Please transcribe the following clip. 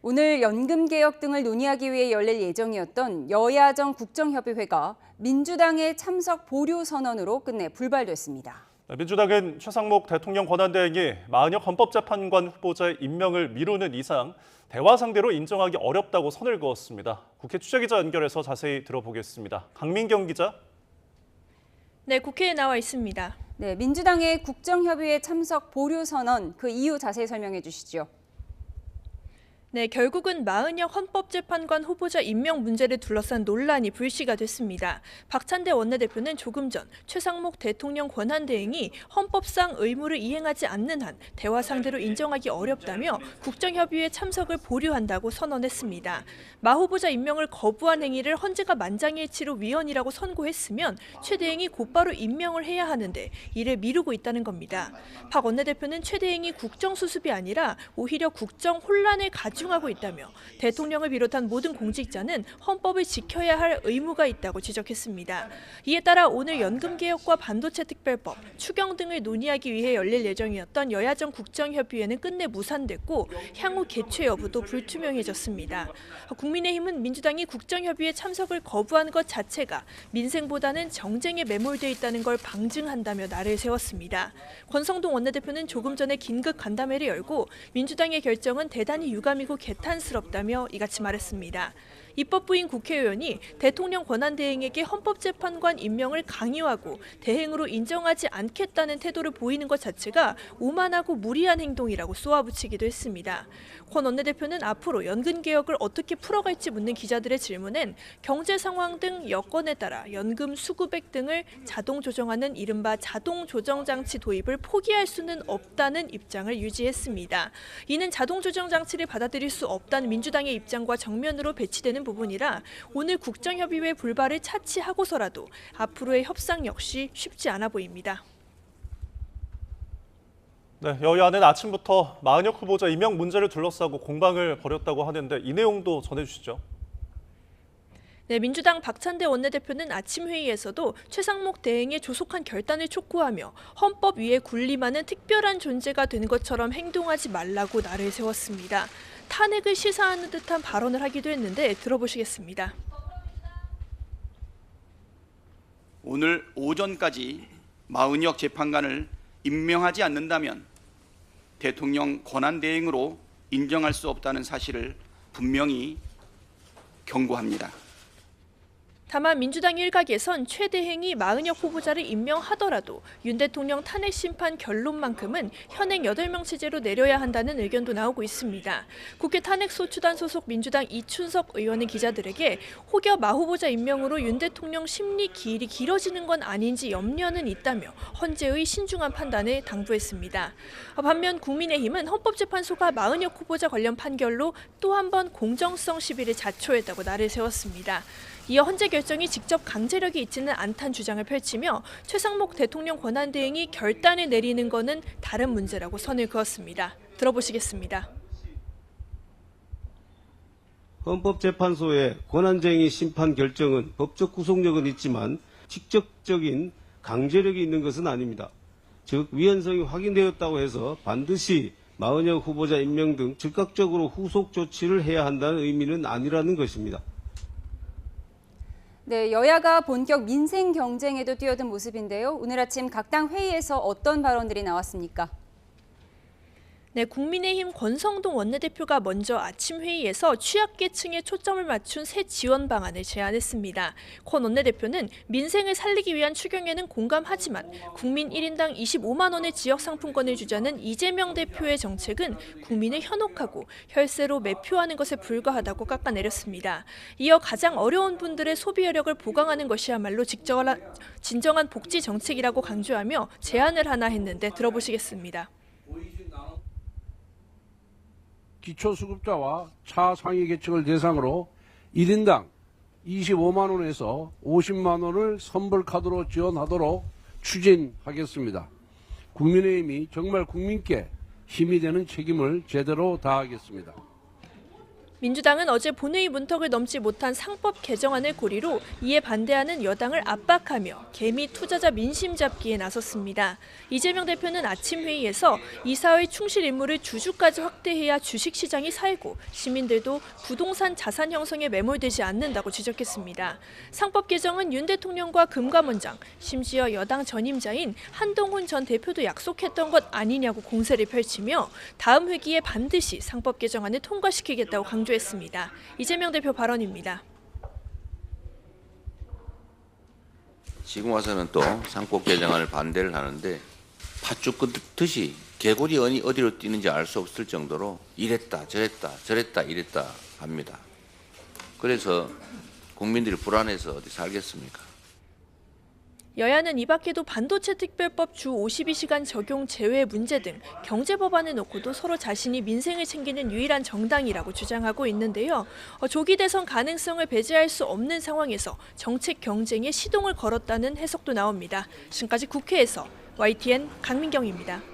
오늘 연금개혁 등을 논의하기 위해 열릴 예정이었던 여야정 국정협의회가 민주당의 참석 보류 선언으로 끝내 불발됐습니다. 민주당은 최상목 대통령 권한대행이 마은혁 헌법재판관 후보자의 임명을 미루는 이상 대화 상대로 인정하기 어렵다고 선을 그었습니다. 국회 취재기자 연결해서 자세히 들어보겠습니다. 강민경 기자. 네, 국회에 나와 있습니다. 네, 민주당의 국정협의회 참석 보류 선언, 그 이유 자세히 설명해 주시죠. 네, 결국은 마은혁 헌법재판관 후보자 임명 문제를 둘러싼 논란이 불씨가 됐습니다. 박찬대 원내대표는 조금 전 최상목 대통령 권한대행이 헌법상 의무를 이행하지 않는 한 대화 상대로 인정하기 어렵다며 국정협의회 참석을 보류한다고 선언했습니다. 마 후보자 임명을 거부한 행위를 헌재가 만장일치로 위헌이라고 선고했으면 최 대행이 곧바로 임명을 해야 하는데 이를 미루고 있다는 겁니다. 박 원내대표는 최 대행이 국정수습이 아니라 오히려 국정 혼란을 가중하고 있다며 대통령을 비롯한 모든 공직자는 헌법을 지켜야 할 의무가 있다고 지적했습니다. 이에 따라 오늘 연금개혁과 반도체 특별법, 추경 등을 논의하기 위해 열릴 예정이었던 여야정 국정협의회는 끝내 무산됐고 향후 개최 여부도 불투명해졌습니다. 국민의힘은 민주당이 국정협의회 참석을 거부한 것 자체가 민생보다는 정쟁에 매몰돼 있다는 걸 방증한다며 날을 세웠습니다. 권성동 원내대표는 조금 전에 긴급 간담회를 열고 민주당의 결정은 대단히 유감이고 개탄스럽다며 이같이 말했습니다. 입법부인 국회의원이 대통령 권한대행에게 헌법재판관 임명을 강요하고 대행으로 인정하지 않겠다는 태도를 보이는 것 자체가 오만하고 무리한 행동이라고 쏘아붙이기도 했습니다. 권 원내대표는 앞으로 연금개혁을 어떻게 풀어갈지 묻는 기자들의 질문엔 경제 상황 등 여건에 따라 연금 수급액 등을 자동 조정하는 이른바 자동 조정 장치 도입을 포기할 수는 없다는 입장을 유지했습니다. 이는 자동 조정 장치를 받아들일 수 없다는 민주당의 입장과 정면으로 배치되는 부분이라 오늘 국정협의회 불발을 차치하고서라도 앞으로의 협상 역시 쉽지 않아 보입니다. 네, 여야는 아침부터 마은혁 후보자 임명 문제를 둘러싸고 공방을 벌였다고 하는데 이 내용도 전해주시죠. 네, 민주당 박찬대 원내대표는 아침 회의에서도 최상목 대행의 조속한 결단을 촉구하며 헌법 위에 군림하는 특별한 존재가 된 것처럼 행동하지 말라고 날을 세웠습니다. 탄핵을 시사하는 듯한 발언을 하기도 했는데 들어보시겠습니다. 오늘 오전까지 마은혁 재판관을 임명하지 않는다면 대통령 권한대행으로 인정할 수 없다는 사실을 분명히 경고합니다. 다만 민주당 일각에선 최 대행이 마은혁 후보자를 임명하더라도 윤 대통령 탄핵 심판 결론만큼은 현행 8명 체제로 내려야 한다는 의견도 나오고 있습니다. 국회 탄핵소추단 소속 민주당 이춘석 의원은 기자들에게 혹여 마 후보자 임명으로 윤 대통령 심리 기일이 길어지는 건 아닌지 염려는 있다며 헌재의 신중한 판단을 당부했습니다. 반면 국민의힘은 헌법재판소가 마은혁 후보자 관련 판결로 또 한 번 공정성 시비를 자초했다고 날을 세웠습니다. 이어 헌재 결정이 직접 강제력이 있지는 않다는 주장을 펼치며 최상목 대통령 권한대행이 결단을 내리는 것은 다른 문제라고 선을 그었습니다. 들어보시겠습니다. 헌법재판소의 권한쟁의 심판 결정은 법적 구속력은 있지만 직접적인 강제력이 있는 것은 아닙니다. 즉 위헌성이 확인되었다고 해서 반드시 마은혁 후보자 임명 등 즉각적으로 후속 조치를 해야 한다는 의미는 아니라는 것입니다. 네, 여야가 본격 민생 경쟁에도 뛰어든 모습인데요. 오늘 아침 각 당 회의에서 어떤 발언들이 나왔습니까? 네, 국민의힘 권성동 원내대표가 먼저 아침 회의에서 취약계층에 초점을 맞춘 새 지원 방안을 제안했습니다. 권 원내대표는 민생을 살리기 위한 추경에는 공감하지만 국민 1인당 25만 원의 지역상품권을 주자는 이재명 대표의 정책은 국민을 현혹하고 혈세로 매표하는 것에 불과하다고 깎아내렸습니다. 이어 가장 어려운 분들의 소비 여력을 보강하는 것이야말로 진정한 복지 정책이라고 강조하며 제안을 하나 했는데 들어보시겠습니다. 기초수급자와 차상위 계층을 대상으로 1인당 25만 원에서 50만 원을 선불카드로 지원하도록 추진하겠습니다. 국민의힘이 정말 국민께 힘이 되는 책임을 제대로 다하겠습니다. 민주당은 어제 본회의 문턱을 넘지 못한 상법 개정안을 고리로 이에 반대하는 여당을 압박하며 개미 투자자 민심 잡기에 나섰습니다. 이재명 대표는 아침 회의에서 이사의 충실 임무를 주주까지 확대해야 주식시장이 살고 시민들도 부동산 자산 형성에 매몰되지 않는다고 지적했습니다. 상법 개정은 윤 대통령과 금감원장, 심지어 여당 전임자인 한동훈 전 대표도 약속했던 것 아니냐고 공세를 펼치며 다음 회기에 반드시 상법 개정안을 통과시키겠다고 강조했습니다. 이재명 대표 발언입니다. 지금 와서는 또 상법 개정안을 반대를 하는데 팥죽 끄듯이 개구리 어디로 뛰는지 알 수 없을 정도로 이랬다 저랬다 이랬다 합니다. 그래서 국민들이 불안해서 어디 살겠습니까? 여야는 이 밖에도 반도체 특별법 주 52시간 적용 제외 문제 등 경제 법안을 놓고도 서로 자신이 민생을 챙기는 유일한 정당이라고 주장하고 있는데요. 조기 대선 가능성을 배제할 수 없는 상황에서 정책 경쟁에 시동을 걸었다는 해석도 나옵니다. 지금까지 국회에서 YTN 강민경입니다.